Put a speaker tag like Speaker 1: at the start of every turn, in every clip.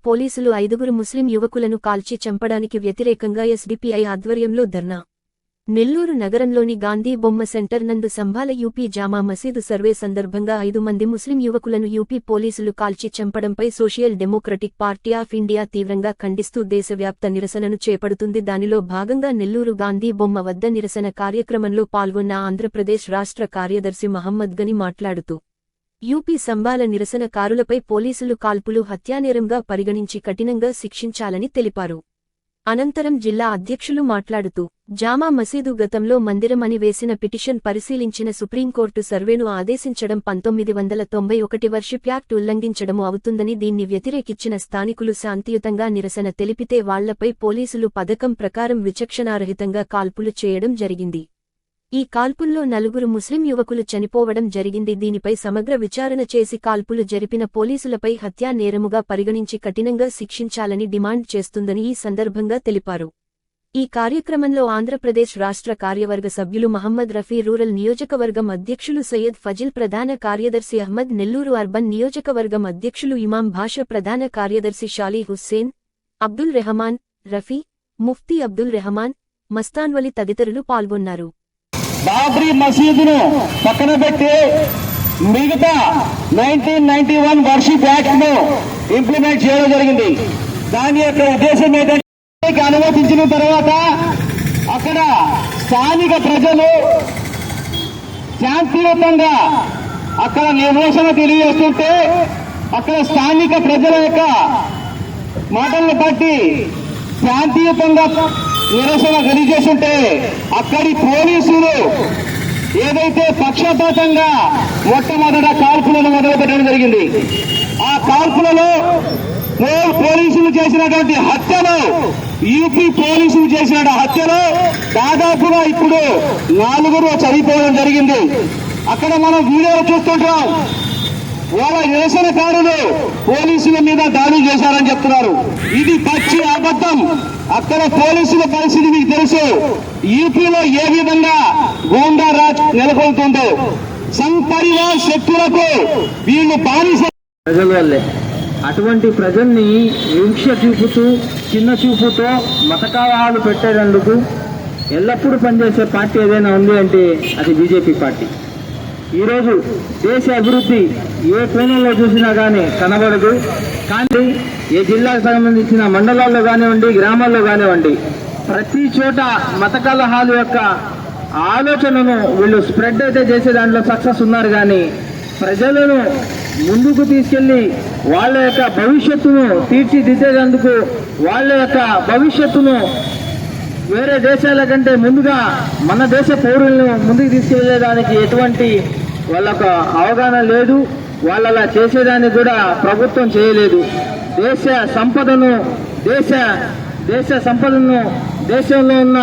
Speaker 1: పోలీసులు 5 ముస్లిం యువకులను కాల్చి చంపడానికి వ్యతిరేకంగా ఎస్డిపిఐ ఆధ్వర్యంలో ధర్నా. నెల్లూరు నగరంలోని గాంధీ బొమ్మ సెంటర్ నందు సంభాల యూపీ జామా మసీదు సర్వే సందర్భంగా 5 మంది ముస్లిం యువకులను యూపీ పోలీసులు కాల్చి చంపడంపై social democratic party of India తీవ్రంగా ఖండిస్తూ దేశవ్యాప్త నిరసనను చేపడుతుంది. దానిలో భాగంగా నెల్లూరు గాంధీ బొమ్మ వద్ద నిరసన కార్యక్రమంలో పాల్గొన్న ఆంధ్రప్రదేశ్ రాష్ట్ర కార్యదర్శి మహమ్మద్ గని మాట్లాడుతూ యూపీ సంబాల నిరసనకారులపై పోలీసులు కాల్పులు హత్యానేరంగా పరిగణించి కఠినంగా శిక్షించాలని తెలిపారు. అనంతరం జిల్లా అధ్యక్షులు మాట్లాడుతూ జామా మసీదు గతంలో మందిరం అని వేసిన పిటిషన్ పరిశీలించిన సుప్రీంకోర్టు సర్వేను ఆదేశించడం 1991 వర్షిప్ యాక్ట్ ఉల్లంఘించడము అవుతుందని దీన్ని వ్యతిరేకించిన స్థానికులు శాంతియుతంగా నిరసన తెలిపితే వాళ్లపై పోలీసులు పథకం ప్రకారం విచక్షణారహితంగా కాల్పులు చేయడం జరిగింది. ఈ కాల్పుల్లో 4 ముస్లిం యువకులు చనిపోవడం జరిగింది. దీనిపై సమగ్ర విచారణ చేసి కాల్పులు జరిపిన పోలీసులపై హత్యా నేరముగా పరిగణించి కఠినంగా శిక్షించాలని డిమాండ్ చేస్తుందని ఈ సందర్భంగా తెలిపారు. ఈ కార్యక్రమంలో ఆంధ్రప్రదేశ్ రాష్ట్ర కార్యవర్గ సభ్యులు మహమ్మద్ రఫీ, రూరల్ నియోజకవర్గం అధ్యక్షులు సయ్యద్ ఫజిల్, ప్రధాన కార్యదర్శి అహ్మద్, నెల్లూరు అర్బన్ నియోజకవర్గం అధ్యక్షులు ఇమాం భాష, ప్రధాన కార్యదర్శి షాలీ హుస్సేన్, అబ్దుల్ రెహమాన్, రఫీ, ముఫ్తీ అబ్దుల్ రెహమాన్, మస్తాన్వలి తదితరులు పాల్గొన్నారు.
Speaker 2: బాబ్రీ మసీదును పక్కన పెట్టి మిగతా 1991 వర్షిప్ యాక్ట్ ను ఇంప్లిమెంట్ చేయడం జరిగింది. దాని యొక్క ఉద్దేశం ఏంటంటే అనుమతించిన తర్వాత అక్కడ స్థానిక ప్రజలు శాంతియుతంగా అక్కడ నిరసన తెలియజేస్తుంటే అక్కడ స్థానిక ప్రజల యొక్క మాటలను బట్టి శాంతియుతంగా నిరసన తెలియజేస్తుంటే అక్కడి పోలీసులు ఏదైతే పక్షపాతంగా మొట్టమొదట కాల్పులను మొదలుపెట్టడం జరిగింది. ఆ కాల్పులలో పోలీసులు చేసినటువంటి హత్యలో, యూపీ పోలీసులు చేసిన హత్యలో దాదాపుగా ఇప్పుడు 4 చనిపోవడం జరిగింది. అక్కడ మనం వీడియోలు చూస్తుంటాం. వాళ్ళ నిరసనకారులు పోలీసుల మీద దాడులు చేశారని చెప్తున్నారు. ఇది పచ్చి అబద్ధం. అక్కడ పోలీసుల పరిస్థితి మీకు తెలుసు. యూపీలో ఏ విధంగా గోండా రాజ్ నెలకొల్తుందో, సంపరివార్ శక్తులకు వీళ్ళు బానిస
Speaker 3: ప్రజల వల్లే. అటువంటి ప్రజల్ని వివక్ష చూపుతూ, చిన్న చూపుతో మతకావాలు పెట్టేందుకు ఎల్లప్పుడూ పనిచేసే పార్టీ ఏదైనా ఉంది అంటే అది బీజేపీ పార్టీ. ఈరోజు దేశ అభివృద్ధి ఏ కోణంలో చూసినా కానీ కనబడదు. కానీ ఏ జిల్లాకు సంబంధించిన మండలాల్లో కానివ్వండి, గ్రామాల్లో కానివ్వండి, ప్రతి చోట మత కలహాల యొక్క ఆలోచనను వీళ్ళు స్ప్రెడ్ అయితే చేసే దాంట్లో సక్సెస్ ఉన్నారు. కానీ ప్రజలను ముందుకు తీసుకెళ్లి వాళ్ళ యొక్క భవిష్యత్తును తీర్చిదిద్దేందుకు, వాళ్ళ యొక్క భవిష్యత్తును వేరే దేశాల కంటే ముందుగా మన దేశ పౌరులను ముందుకు తీసుకెళ్లేదానికి ఎటువంటి వాళ్ళకు అవగాహన లేదు. వాళ్ళలా చేసేదానికి కూడా ప్రభుత్వం చేయలేదు. దేశ సంపదను దేశంలో ఉన్న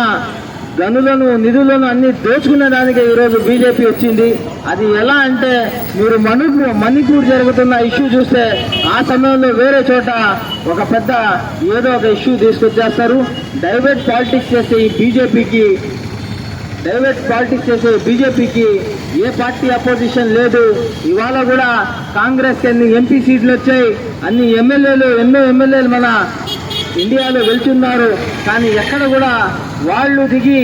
Speaker 3: గనులను, నిధులను అన్ని దోచుకునే దానికే ఈరోజు బీజేపీ వచ్చింది. అది ఎలా అంటే మీరు మణిపూర్ జరుగుతున్న ఇష్యూ చూస్తే ఆ సమయంలో వేరే చోట ఒక పెద్ద ఏదో ఒక ఇష్యూ తీసుకొచ్చేస్తారు. డైవర్ట్ పాలిటిక్స్ చేసే ఈ బీజేపీకి ఏ పార్టీ అపోజిషన్ లేదు. ఇవాళ కూడా కాంగ్రెస్కి అన్ని ఎంపీ సీట్లు వచ్చాయి, అన్ని ఎన్నో ఎమ్మెల్యేలు మన ఇండియాలో వెళ్తున్నారు. కానీ ఎక్కడ కూడా వాళ్ళు దిగి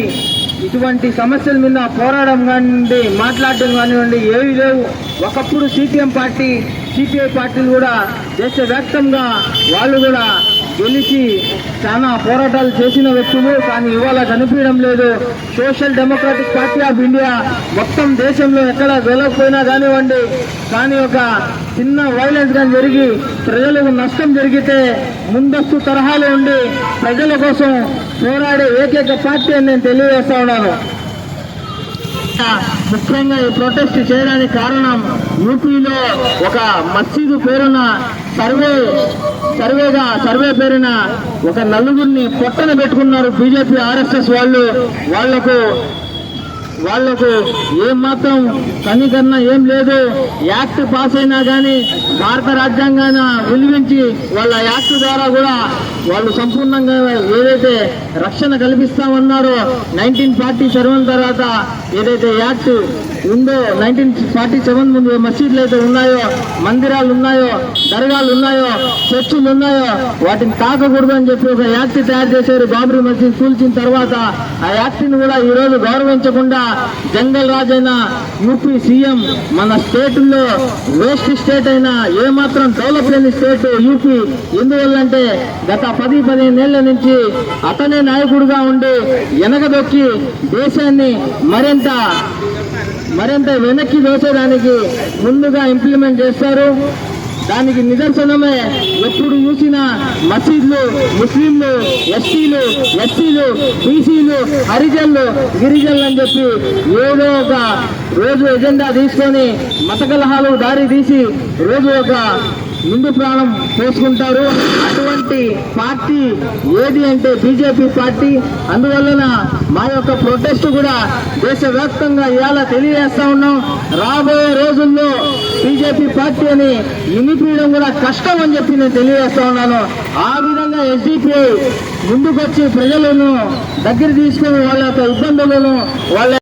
Speaker 3: ఇటువంటి సమస్యల మీద పోరాడడం కానివ్వండి, మాట్లాడడం కానివ్వండి ఏవి లేవు. ఒకప్పుడు సిపిఐ పార్టీలు కూడా దేశవ్యాప్తంగా వాళ్ళు కూడా గెలిచి చాలా పోరాటాలు చేసిన వ్యక్తులు. కానీ ఇవాళ కనిపించడం లేదు. Social democratic party of India మొత్తం దేశంలో ఎక్కడ వెళ్ళకపోయినా కానివ్వండి, కానీ ఒక చిన్న వైలెన్స్ కానీ జరిగి ప్రజలకు నష్టం జరిగితే ముందస్తు తరహాలో ఉండి ప్రజల కోసం పోరాడే ఏకైక పార్టీ అని నేను తెలియజేస్తా ఉన్నాను. ముఖ్యంగా ఈ ప్రొటెస్ట్ చేయడానికి కారణం యూపీలో ఒక మసీదు పేరున సర్వే పేరున ఒక 4 పొట్టన పెట్టుకున్నారు బీజేపీ, ఆర్ఎస్ఎస్ వాళ్లకు ఏమాత్రం సమీకరణ ఏం లేదు. యాక్ట్ పాస్ అయినా కానీ భారత రాజ్యాంగాన్ని విలువించి వాళ్ళ యాక్ట్ ద్వారా కూడా వాళ్ళు సంపూర్ణంగా ఏదైతే రక్షణ కల్పిస్తామన్నారో 1947 తర్వాత ఏదైతే యాక్ట్ ఉందో 1947 ముందు ఏ మసీదులు అయితే ఉన్నాయో, మందిరాలు ఉన్నాయో, దర్గాలు ఉన్నాయో, చర్చిలు ఉన్నాయో వాటిని తాకకూడదు అని చెప్పి ఒక యాక్ట్ తయారు చేశారు. బాబ్రీ మసీద్ కూల్చిన తర్వాత ఆ యాక్ట్ ని కూడా ఈ రోజు గౌరవించకుండా జంగల్ రాజైన యూపీ సీఎం మన స్టేట్లో వేస్ట్ స్టేట్ అయినా ఏమాత్రం డెవలప్ లేని స్టేట్ యూపీ. ఎందువల్లంటే గత 10-15 ఏళ్ల నుంచి అతనే నాయకుడిగా ఉండి వెనకదొక్కి దేశాన్ని మరింత వెనక్కి దోసేదానికి ముందుగా ఇంప్లిమెంట్ చేస్తారు. దానికి నిదర్శనమే ఎప్పుడు చూసినా మసీద్లు, ముస్లింలు, ఎస్టీలు, ఎస్సీలు, బీసీలు, హరిజన్లు, గిరిజనులు అని చెప్పి ఏదో ఒక రోజు ఎజెండా తీసుకొని మత కలహాలు దారి తీసి రోజు ఒక ముందు ప్రాణం పోసుకుంటారు. అటువంటి పార్టీ ఏది అంటే బీజేపీ పార్టీ. అందువలన మా యొక్క ప్రొటెస్ట్ కూడా దేశవ్యాప్తంగా ఇవాళ తెలియజేస్తా ఉన్నాం. రాబోయే రోజుల్లో బీజేపీ పార్టీ అని ఇనిపీయడం కూడా కష్టం అని చెప్పి నేను తెలియజేస్తా ఉన్నాను. ఆ విధంగా ఎస్డిపిఐ ముందుకొచ్చి ప్రజలను దగ్గర తీసుకుని వాళ్ళ యొక్క ఇబ్బందులను వాళ్ళ